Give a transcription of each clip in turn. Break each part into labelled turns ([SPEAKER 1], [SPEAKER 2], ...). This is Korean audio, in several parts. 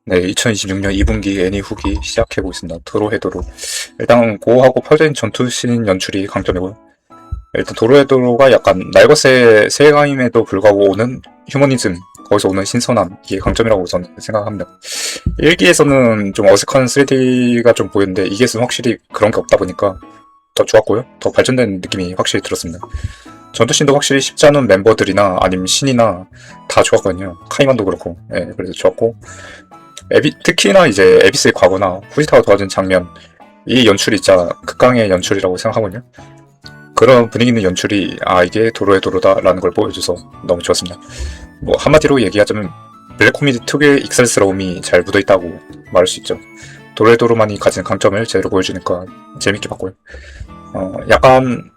[SPEAKER 1] 네, 2026년 2분기 애니 후기 시작해보겠습니다. 도로헤도로. 일단 고하고 파괴적인 전투씬 연출이 강점이고요. 일단 도로헤도로가 약간 날것의 세계관임에도 불구하고 오는 휴머니즘, 거기서 오는 신선함, 이게 강점이라고 저는 생각합니다. 1기에서는 좀 어색한 3D가 좀 보였는데 2기에서는 확실히 그런 게 없다 보니까 더 좋았고요. 더 발전된 느낌이 확실히 들었습니다. 전투씬도 확실히 쉽지 않은 멤버들이나 아니면 신이나 다 좋았거든요. 카이만도 그렇고, 예, 그래서 좋았고. 특히나 이제 에비스의 과거나 후지타가 도와준 장면, 이 연출이 진짜 극강의 연출이라고 생각하거든요. 그런 분위기 있는 연출이 이게 도로의 도로다라는 걸 보여줘서 너무 좋았습니다. 뭐 한마디로 얘기하자면 블랙 코미디 특유의 익살스러움이 잘 묻어있다고 말할 수 있죠. 도로의 도로만이 가진 강점을 제대로 보여주니까 재밌게 봤고요. 약간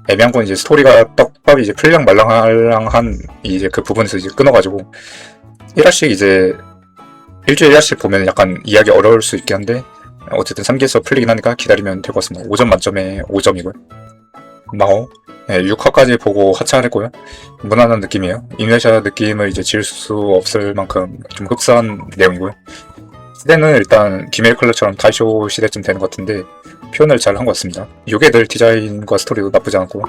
[SPEAKER 1] 애매한 건 이제 스토리가 떡밥이 이제 풀랑 말랑말랑한 이제 그 부분에서 이제 끊어가지고 1화씩 이제 일주일에 1화씩 보면 약간 이해하기 어려울 수 있긴 한데 어쨌든 3기에서 풀리긴 하니까 기다리면 될 것 같습니다. 5점 만점에 5점이고요. 마오 6화까지 보고 하차를 했고요. 무난한 느낌이에요. 이누야샤 느낌을 이제 지을 수 없을 만큼 좀 흡사한 내용이고요. 시대는 일단 기메일 컬러처럼 다이쇼 시대쯤 되는 것 같은데 표현을 잘 한 것 같습니다. 요게들 디자인과 스토리도 나쁘지 않고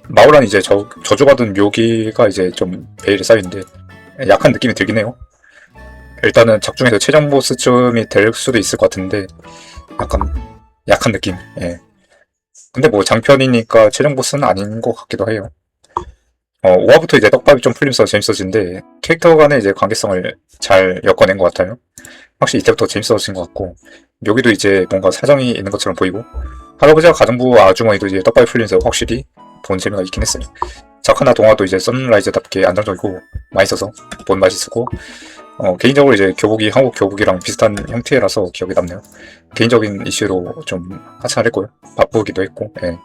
[SPEAKER 1] 마오란 이제 저주받은 묘기가 이제 좀 베일에 쌓여있는데 약한 느낌이 들긴 해요. 일단은 작중에서 최종 보스쯤이 될 수도 있을 것 같은데 약한 느낌. 예. 근데 뭐 장편이니까 최종 보스는 아닌 것 같기도 해요. 5화부터 이제 떡밥이 좀 풀리면서 재밌어지는데 캐릭터 간의 이제 관계성을 잘 엮어낸 것 같아요. 확실히 이때부터 재밌어진 것 같고 묘기도 이제 뭔가 사정이 있는 것처럼 보이고 할아버지와 가정부 아주머니도 이제 떡밥이 풀리면서 확실히 본 재미가 있긴 했어요. 자카나 동화도 이제 선라이즈답게 안정적이고 맛있어서 본 맛이 있었고 개인적으로 이제 교복이 한국 교복이랑 비슷한 형태라서 기억에 남네요. 개인적인 이슈로 좀 하차를 했고요. 바쁘기도 했고. 예.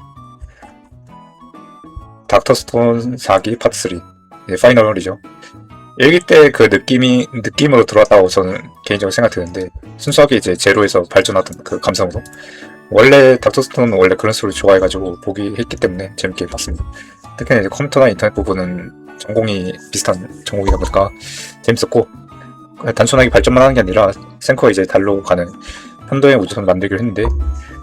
[SPEAKER 1] 닥터 스톤 4기 파트 3 파이널이죠. 1기 때 그 느낌으로 들어왔다고 저는 개인적으로 생각드는데 순수하게 이제 제로에서 발전하던 그 감성으로 원래 닥터 스톤은 원래 그런 식으로 좋아해가지고 보기 했기 때문에 재밌게 봤습니다. 특히 이제 컴퓨터나 인터넷 부분은 전공이 비슷한 전공이다 보니까 재밌었고 단순하게 발전만 하는 게 아니라 생커가 이제 달로 가는 편도의 우주선 만들기를 했는데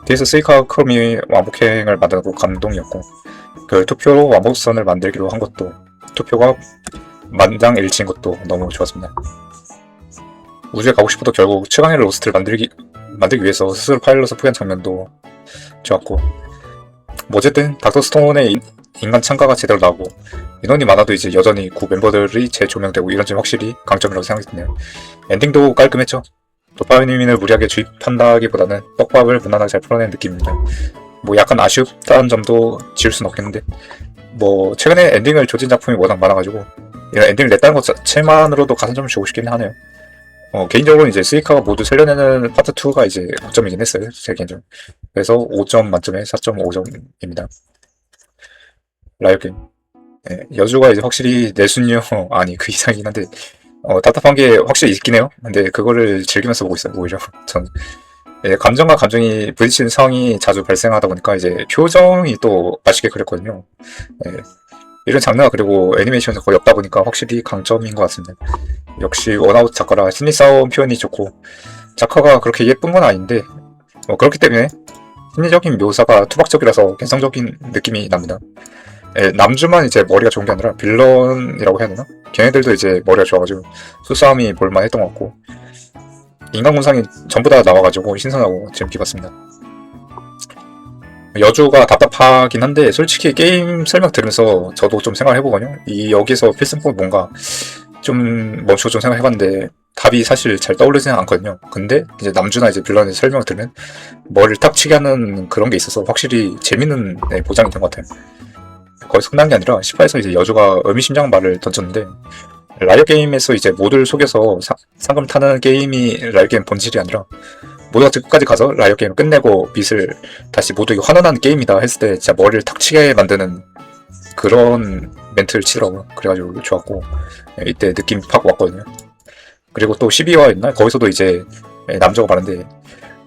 [SPEAKER 1] 뒤에서 스이카 크롬이 왕복행을 만들고 감동이었고 그 투표로 왕복선을 만들기로 한 것도 투표가 만장일치인 것도 너무 좋았습니다. 우주에 가고 싶어도 결국 최강의 로스트를 만들기 위해서 스스로 파일럿을 포기한 장면도 좋았고 뭐 어쨌든 닥터 스톤의 인간 참가가 제대로 나오고 인원이 많아도 이제 여전히 구 멤버들이 재조명되고 이런 점이 확실히 강점이라고 생각했네요. 엔딩도 깔끔했죠. 도파민을 무리하게 주입한다기보다는 떡밥을 무난하게 잘 풀어낸 느낌입니다. 뭐 약간 아쉽다는 점도 지울 순 없겠는데 뭐 최근에 엔딩을 조진 작품이 워낙 많아가지고 이런 엔딩을 냈다는 것 자체만으로도 가산점을 주고 싶긴 하네요. 개인적으로 이제 스이카가 모두 살려내는 파트 2가 이제 고점이긴 했어요. 제 개인적으로. 그래서 5점 만점에 4.5점입니다. 라이엇게임. 예, 여주가 이제 확실히 내순녀 아니 그 이상이긴 한데 답답한 게 확실히 있긴 해요. 근데 그거를 즐기면서 보고 있어요. 오히려 전 감정과 감정이 부딪히는 상황이 자주 발생하다 보니까 이제 표정이 또 맛있게 그렸거든요. 예, 이런 장르가 그리고 애니메이션에서 거의 없다 보니까 확실히 강점인 것 같습니다. 역시 원아웃 작가라 심리 싸움 표현이 좋고 작화가 그렇게 예쁜 건 아닌데 그렇기 때문에 심리적인 묘사가 투박적이라서 개성적인 느낌이 납니다. 남주만 이제 머리가 좋은 게 아니라 빌런이라고 해야 되나? 걔네들도 이제 머리가 좋아가지고 수싸움이 볼만했던 것 같고 인간 군상이 전부 다 나와가지고 신선하고 재밌게 봤습니다. 여주가 답답하긴 한데 솔직히 게임 설명 들으면서 저도 좀 생각해보거든요. 여기서 필승법 뭔가 좀 멈추고 좀 생각해봤는데 답이 사실 잘 떠오르지는 않거든요. 근데 이제 남주나 이제 빌런의 설명을 들으면 머리를 탁 치게 하는 그런 게 있어서 확실히 재밌는 보장이 된 것 같아요. 거기서 끝난 게 아니라 10화에서 이제 여주가 의미심장한 말을 던졌는데 라이엇 게임에서 이제 모두를 속여서 상금 타는 게임이 라이엇 게임 본질이 아니라 모두가 끝까지 가서 라이엇 게임을 끝내고 빛을 다시 모두에게 환원하는 게임이다 했을 때 진짜 머리를 탁 치게 만드는 그런 멘트를 치더라고요. 그래가지고 좋았고 이때 느낌 팍 왔거든요. 그리고 또 12화였나? 거기서도 이제 남자가 말하는데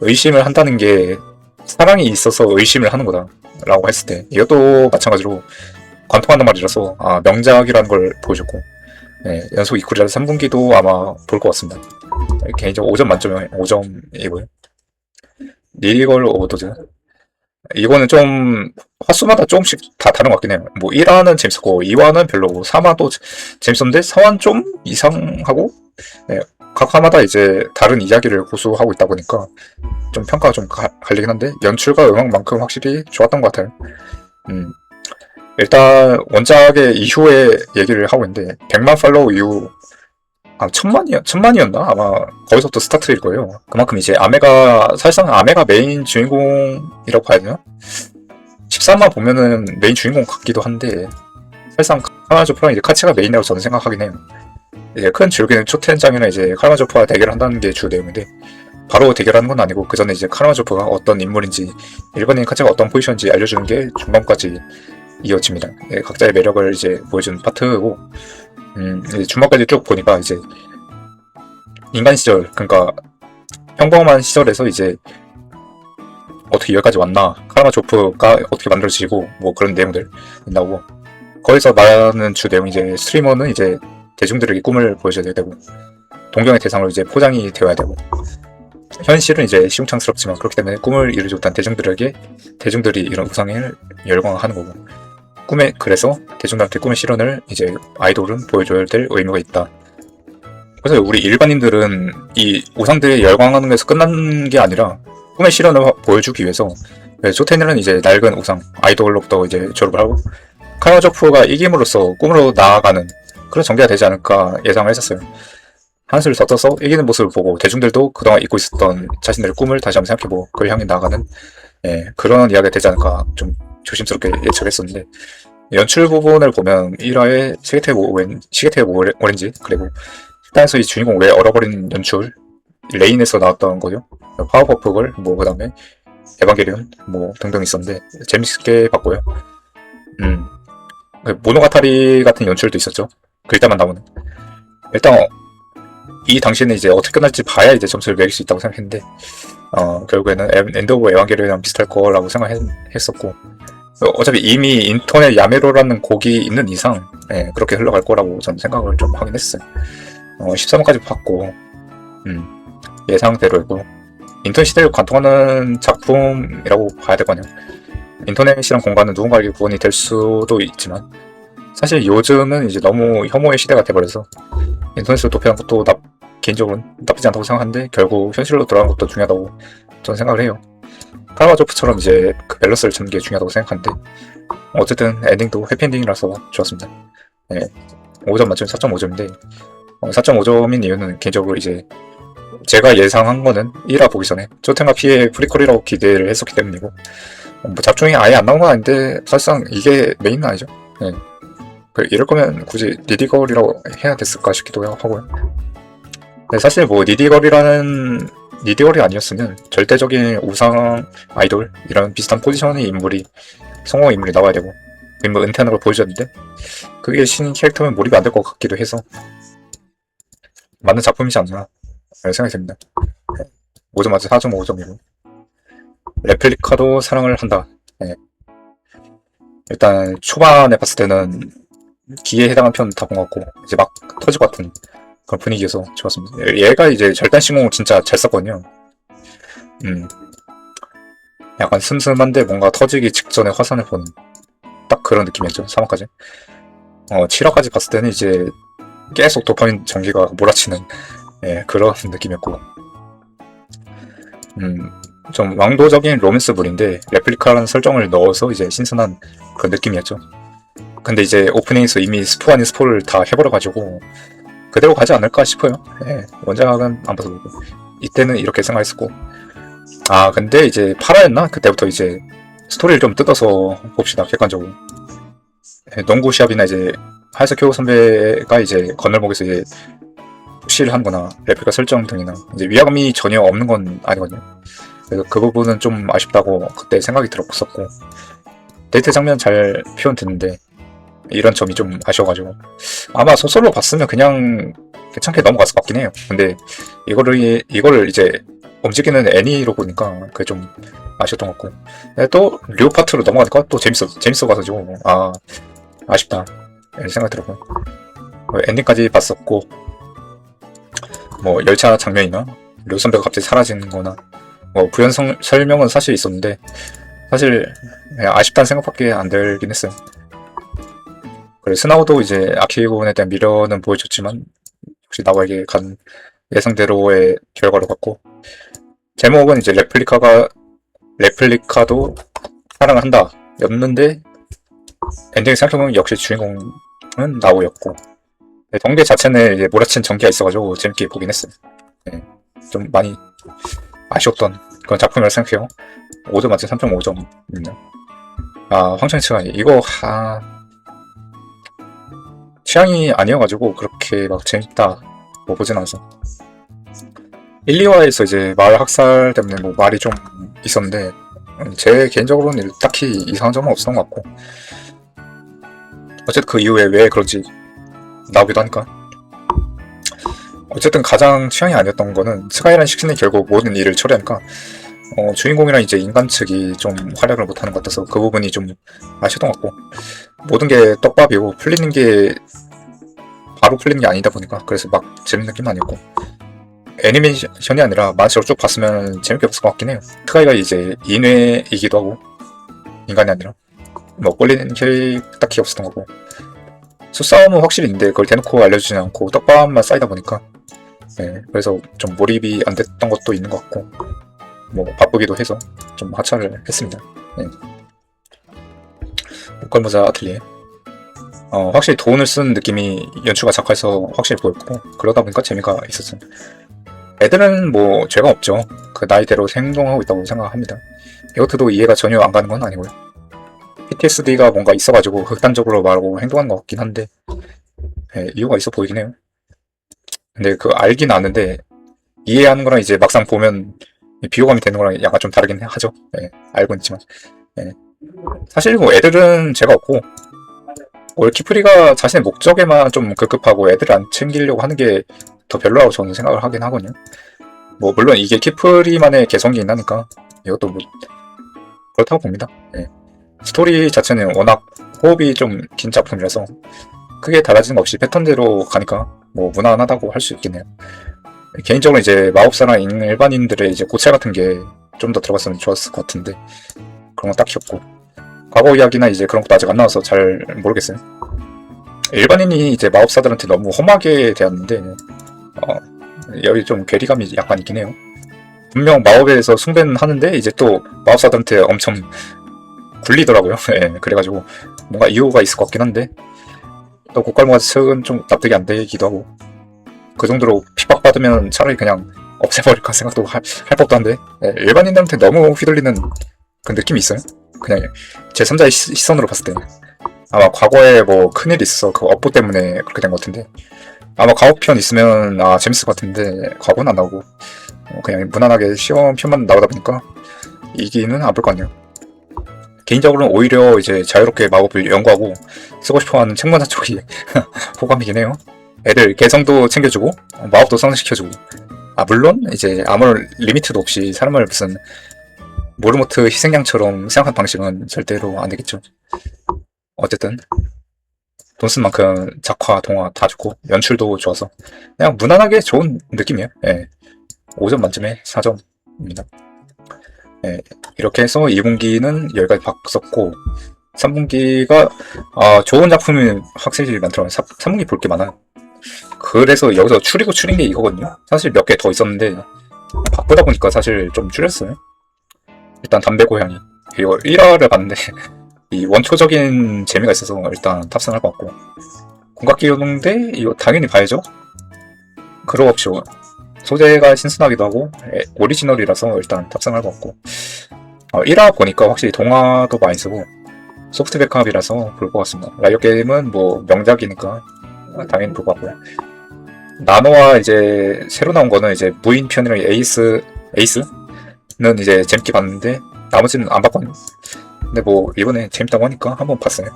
[SPEAKER 1] 의심을 한다는 게 사랑이 있어서 의심을 하는 거다 라고 했을 때 이것도 마찬가지로 관통하는 말이라서 명작이라는 걸 보여줬고 네, 연속 이퀄이라서 3분기도 아마 볼 것 같습니다. 개인적으로 5점 만점에 5점이고요. 리걸 오버도즈. 이거는 좀 화수마다 조금씩 다 다른 것 같긴 해요. 뭐 1화는 재밌었고 2화는 별로고 3화도 재밌었는데 4화는 좀 이상하고, 네, 각 화마다 이제 다른 이야기를 고수하고 있다 보니까 좀 평가가 좀 갈리긴 한데 연출과 음악만큼 확실히 좋았던 것 같아요. 일단 원작의 이후에 얘기를 하고 있는데 100만 팔로우 이후 1000만이었나? 아마 거기서부터 스타트일 거예요. 그만큼 이제 사실상 아메가 메인 주인공이라고 봐야 되나? 13만 보면은 메인 주인공 같기도 한데, 사실상 카라마조프랑 이제 카치가 메인이라고 저는 생각하긴 해요. 이제 큰 줄기는 초텐장이나 이제 카라마조프와 대결을 한다는 게 주 내용인데, 바로 대결하는 건 아니고, 그 전에 이제 카라마조프가 어떤 인물인지, 일반인 카치가 어떤 포지션인지 알려주는 게 중반까지 이어집니다. 각자의 매력을 이제 보여주는 파트고, 이제 중반까지 쭉 보니까 이제 인간 시절, 그러니까 평범한 시절에서 이제 어떻게 여기까지 왔나, 카라마조프가 어떻게 만들어지고 뭐 그런 내용들 나오고, 거기서 말하는 주 내용 이제 스트리머는 이제 대중들에게 꿈을 보여줘야 되고 동경의 대상으로 이제 포장이 되어야 되고, 현실은 이제 시궁창스럽지만 그렇기 때문에 꿈을 이루지 못한 대중들이 이런 우상을 열광하는 거고, 그래서 대중들한테 꿈의 실현을 이제 아이돌은 보여줘야 될 의무가 있다. 그래서 우리 일반인들은 이 우상들이 열광하는 데서 끝난 게 아니라 꿈의 실현을 보여주기 위해서, 조텐이는 이제 낡은 우상 아이돌로부터 이제 졸업을 하고 카라마조프가 이김으로써 꿈으로 나아가는 그런 전개가 되지 않을까 예상을 했었어요. 한술 더 떠서 이기는 모습을 보고 대중들도 그동안 잊고 있었던 자신들의 꿈을 다시 한번 생각해보고 그걸 향해 나아가는, 그런 이야기가 되지 않을까 좀 조심스럽게 예측했었는데, 연출 부분을 보면 1화에 시계테이프 오렌지, 그리고 식당에서 이 주인공 왜 얼어버린 연출, 레인에서 나왔던 거죠. 파워퍼프걸, 뭐 그 다음에 에반게리온 뭐 등등 있었는데 재밌게 봤고요. 모노가타리 같은 연출도 있었죠. 글자만 나오는. 일단 이 당시에는 이제 어떻게 끝날지 봐야 이제 점수를 매길 수 있다고 생각했는데, 결국에는 엔드 오브 에반게리온이랑 비슷할 거라고 생각했었고, 어차피 이미 인터넷 야메로라는 곡이 있는 이상 그렇게 흘러갈 거라고 저는 생각을 좀 하긴 했어요. 13화까지 봤고, 예상대로였고, 인터넷 시대를 관통하는 작품이라고 봐야 될 거 아니에요. 인터넷이란 공간은 누군가에게 구원이 될 수도 있지만, 사실 요즘은 이제 너무 혐오의 시대가 돼버려서 인터넷을 도피한 것도 개인적으로는 나쁘지 않다고 생각하는데, 결국 현실로 돌아가는 것도 중요하다고 저는 생각을 해요. 카라마조프처럼 이제 그 밸런스를 찾는 게 중요하다고 생각하는데, 어쨌든 엔딩도 해피엔딩이라서 좋았습니다. 5점 만점에 4.5점인데 4.5점인 이유는 개인적으로 이제 제가 예상한 거는 1화 보기 전에 조텐과 피의 프리퀄이라고 기대를 했었기 때문이고, 뭐 잡종이 아예 안 나온 건 아닌데 사실상 이게 메인은 아니죠. 이럴 거면 굳이 니디걸이라고 해야 됐을까 싶기도 하고요. 사실 뭐 니디걸이 아니었으면 절대적인 우상 아이돌 이런 비슷한 포지션의 성공 인물이 나와야 되고, 뭐 은퇴하는 걸 보여줬는데 그게 신인 캐릭터면 몰입이 안 될 것 같기도 해서 맞는 작품이지 않나 생각이 듭니다. 5점 맞아 4.5점이고, 레플리카도 사랑을 한다. 일단 초반에 봤을 때는 기에 해당한 편 다 본 것 같고 이제 막 터질 것 같은 그런 분위기여서 좋았습니다. 얘가 이제 절단신공 진짜 잘 썼거든요. 약간 슴슴한데 뭔가 터지기 직전에 화산을 보는 딱 그런 느낌이었죠. 3화까지. 7화까지 봤을 때는 이제 계속 도파민 전기가 몰아치는 그런 느낌이었고, 좀 왕도적인 로맨스물인데 레플리카라는 설정을 넣어서 이제 신선한 그런 느낌이었죠. 근데 이제 오프닝에서 이미 스포 아닌 스포를 다 해버려가지고 그대로 가지 않을까 싶어요. 원작은 안 봐서 그렇고 이때는 이렇게 생각했었고, 근데 이제 8화였나? 그때부터 이제 스토리를 좀 뜯어서 봅시다. 객관적으로. 농구 시합이나 이제 하야사키 선배가 이제 건널목에서 이제 푸시를 하거나 레플리카 설정 등이나 이제 위화감이 전혀 없는 건 아니거든요. 그래서 그 부분은 좀 아쉽다고 그때 생각이 들었었고, 데이트 장면 잘 표현됐는데 이런 점이 좀 아쉬워가지고 아마 소설로 봤으면 그냥 괜찮게 넘어갔을 것 같긴 해요. 근데 이거를 이제 움직이는 애니로 보니까 그게 좀 아쉬웠던 것 같고, 또 류 파트로 넘어가니까 또 재밌어가지고 아쉽다 이런 생각이 들었고, 엔딩까지 봤었고, 뭐 열차 장면이나 류 선배가 갑자기 사라지는 거나 뭐 부연 설명은 사실 있었는데 사실 그냥 아쉽다는 생각밖에 안 들긴 했어요. 그리고 스나우도 이제 아키곤에 대한 미련은 보여줬지만 역시 나와에게 간 예상대로의 결과를 갖고, 제목은 이제 레플리카도 사랑을 한다 였는데 엔딩 생각해보면 역시 주인공은 나오였고, 전개 자체는 이제 몰아친 전개가 있어가지고 재밌게 보긴 했어요. 네, 좀 많이 아쉬웠던 그런 작품이라고 생각해요. 5점 만점 3.5점입니다. 아, 황천의 이거 취향이 아니어가지고 그렇게 막 재밌다 뭐 보진 않아서. 1, 2화에서 이제 마을 학살 때문에 뭐 말이 좀 있었는데 제 개인적으로는 딱히 이상한 점은 없었던 것 같고, 어쨌든 그 이후에 왜 그런지 나오기도 하니까. 어쨌든 가장 취향이 아니었던 거는 스카이라는 식신이 결국 모든 일을 처리하니까 주인공이랑 이제 인간 측이 좀 활약을 못하는 것 같아서 그 부분이 좀 아쉬웠던 것 같고, 모든 게 떡밥이고 풀리는 게 바로 풀리는 게 아니다 보니까 그래서 막 재밌는 느낌은 아니었고, 애니메이션이 아니라 만화책으로 쭉 봤으면 재밌게 봤을 것 같긴 해요. 스카이가 이제 인외이기도 하고 인간이 아니라 뭐 꼴리는 캐릭 딱히 없었던 거고, 수싸움은 확실히 있는데 그걸 대놓고 알려주지 않고 떡밥만 쌓이다 보니까 그래서 좀 몰입이 안 됐던 것도 있는 것 같고, 뭐 바쁘기도 해서 좀 하차를 했습니다. 목걸모자 아틀리에 확실히 돈을 쓴 느낌이 연출과 작화에서 확실히 보였고, 그러다 보니까 재미가 있었어요. 애들은 뭐 죄가 없죠. 그 나이대로 행동하고 있다고 생각합니다. 이것도 이해가 전혀 안 가는 건 아니고요. PTSD가 뭔가 있어가지고 극단적으로 말하고 행동하는 것 같긴 한데 이유가 있어 보이긴 해요. 근데 그 알긴 아는데 이해하는 거랑 이제 막상 보면 비호감이 되는 거랑 약간 좀 다르긴 하죠. 알고 있지만 사실 뭐 애들은 죄가 없고, 키프리가 자신의 목적에만 좀 급급하고 애들을 안 챙기려고 하는 게 더 별로라고 저는 생각을 하긴 하거든요. 뭐 물론 이게 키프리만의 개성이 있나니까 이것도 뭐 그렇다고 봅니다. 스토리 자체는 워낙 호흡이 좀 긴 작품이라서 크게 달라지는 거 없이 패턴대로 가니까 뭐 무난하다고 할 수 있겠네요. 개인적으로 이제 마법사랑 일반인들의 이제 고찰 같은 게 좀 더 들어갔으면 좋았을 것 같은데 그런 건 딱히 없고, 과거 이야기나 이제 그런 것도 아직 안 나와서 잘 모르겠어요. 일반인이 이제 마법사들한테 너무 험하게 대했는데 여기 좀 괴리감이 약간 있긴 해요. 분명 마법에서 숭배는 하는데 이제 또 마법사들한테 엄청 굴리더라고요. 그래가지고 뭔가 이유가 있을 것 같긴 한데, 또 고깔모가 측은 좀 납득이 안 되기도 하고, 그 정도로 핍박받으면 차라리 그냥 없애버릴까 생각도 할 법도 한데, 일반인들한테 너무 휘둘리는 그 느낌이 있어요. 그냥 제3자의 시선으로 봤을 때 아마 과거에 뭐 큰일이 있어서 그 업보 때문에 그렇게 된 것 같은데, 아마 과거편 있으면 재밌을 것 같은데 과거는 안 나오고 그냥 무난하게 시험 편만 나오다 보니까 이기는 안 볼 것 같네요. 개인적으로는 오히려 이제 자유롭게 마법을 연구하고 쓰고 싶어하는 책문화 쪽이 호감이긴 해요. 애들 개성도 챙겨주고 마법도 성장시켜주고, 물론 이제 아무런 리미트도 없이 사람을 무슨 모르모트 희생양처럼 생각하는 방식은 절대로 안 되겠죠. 어쨌든 돈 쓴 만큼 작화, 동화 다 좋고 연출도 좋아서 그냥 무난하게 좋은 느낌이에요. 5점 만점에 4점입니다. 이렇게 해서 2분기는 여기까지 봤었고, 3분기가 좋은 작품이 확실히 많더라고요. 3분기 볼 게 많아요. 그래서 여기서 추린 게 이거거든요. 사실 몇 개 더 있었는데 바쁘다 보니까 사실 좀 줄였어요. 일단 담배 고양이, 그리고 1화를 봤는데 이 원초적인 재미가 있어서 일단 탑승할 것 같고, 공각기용대 이거 당연히 봐야죠. 그거 없이 소재가 신선하기도 하고 오리지널이라서 일단 탑승할 것 같고, 1화 보니까 확실히 동화도 많이 쓰고 소프트 백합이라서 볼 것 같습니다. 라이엇 게임은 뭐 명작이니까 당연히 볼 것 같고요. 나노와 이제 새로 나온 거는 이제 무인 편이랑 에이스는 이제 재밌게 봤는데 나머지는 안 봤거든요. 근데 뭐 이번에 재밌다고 하니까 한번 봤어요.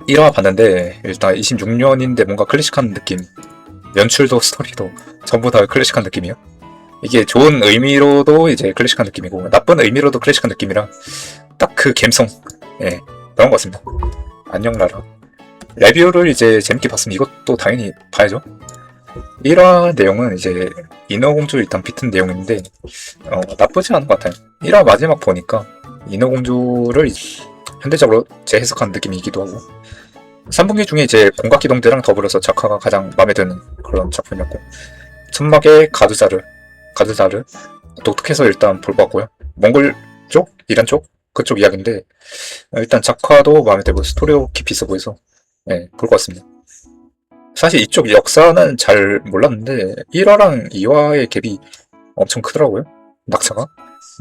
[SPEAKER 1] 1화 봤는데 일단 26년인데 뭔가 클래식한 느낌, 연출도 스토리도 전부 다 클래식한 느낌이에요. 이게 좋은 의미로도 이제 클래식한 느낌이고 나쁜 의미로도 클래식한 느낌이라 딱 그 감성 그런 것 같습니다. 안녕 라라. 레뷰를 이제 재밌게 봤으면 이것도 당연히 봐야죠. 1화 내용은 이제 인어공주 일단 비튼 내용인데 나쁘지 않은 것 같아요. 1화 마지막 보니까 인어공주를 현대적으로 재해석한 느낌이기도 하고 3분기 중에 이제 공각기동대랑 더불어서 작화가 가장 마음에 드는 그런 작품이었고 천막의 가드자르 독특해서 일단 볼 것 같고요. 몽골 쪽? 이란 쪽? 그쪽 이야기인데 일단 작화도 마음에 들고 스토리도 깊이 있어 보여서 네, 볼 것 같습니다. 사실 이쪽 역사는 잘 몰랐는데 1화랑 2화의 갭이 엄청 크더라고요. 낙차가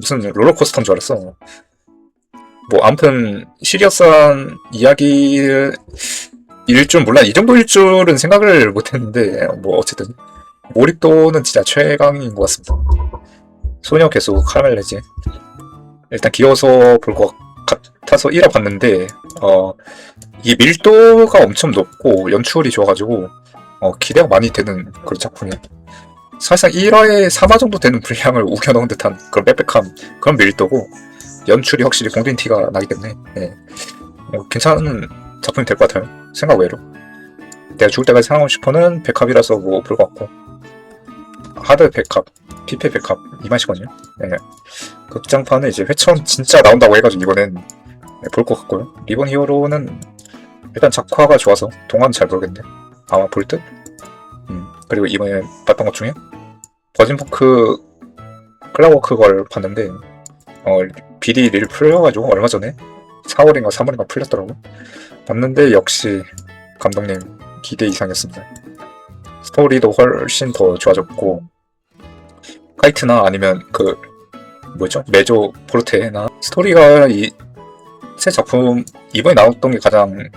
[SPEAKER 1] 무슨 롤러코스터인 줄 알았어. 뭐 아무튼 시리어스한 이야기일 줄 몰라. 이 정도일 줄은 생각을 못했는데 뭐 어쨌든 몰입도는 진짜 최강인 것 같습니다. 소녀 개수 카라멜레지 일단 귀여워서 볼 것 같아서 1화 봤는데 이 밀도가 엄청 높고 연출이 좋아가지고 기대가 많이 되는 그런 작품이에요. 사실상 1화에 3화 정도 되는 분량을 우겨넣은 듯한 그런 빽빽함 그런 밀도고 연출이 확실히 공된 티가 나기 때문에 네. 괜찮은 작품이 될 것 같아요. 생각 외로 내가 죽을 때까지 사랑하고 싶어는 백합이라서 뭐 볼 것 같고 하드 백합, 피페 백합 이 맛이거든요. 네. 극장판은 이제 회천 진짜 나온다고 해가지고 이번엔 볼 것 같고요. 리본 히어로는 일단 작화가 좋아서 동화는 잘 모르겠는데 아마 볼 듯? 그리고 이번에 봤던 것 중에 버진포크 클라워크 걸 봤는데 비리 릴 풀려가지고 얼마 전에 4월인가 3월인가 풀렸더라고. 봤는데 역시 감독님 기대 이상이었습니다. 스토리도 훨씬 더 좋아졌고 카이트나 아니면 그 뭐죠? 메조 포르테나 스토리가 이 새 작품 이번에 나왔던 게 가장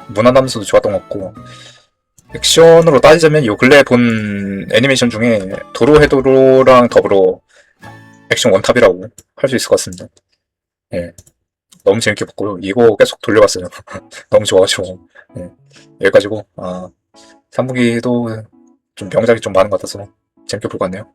[SPEAKER 1] 무난하면서도 좋았던 것 같고 액션으로 따지자면 요 근래 본 애니메이션 중에 도로헤도로랑 더불어 액션 원탑이라고 할 수 있을 것 같습니다. 예, 너무 재밌게 봤고요. 이거 계속 돌려봤어요. 너무 좋아가지고 예, 여기까지고 3분기도 좀 명작이 좀 많은 것 같아서 재밌게 볼 것 같네요.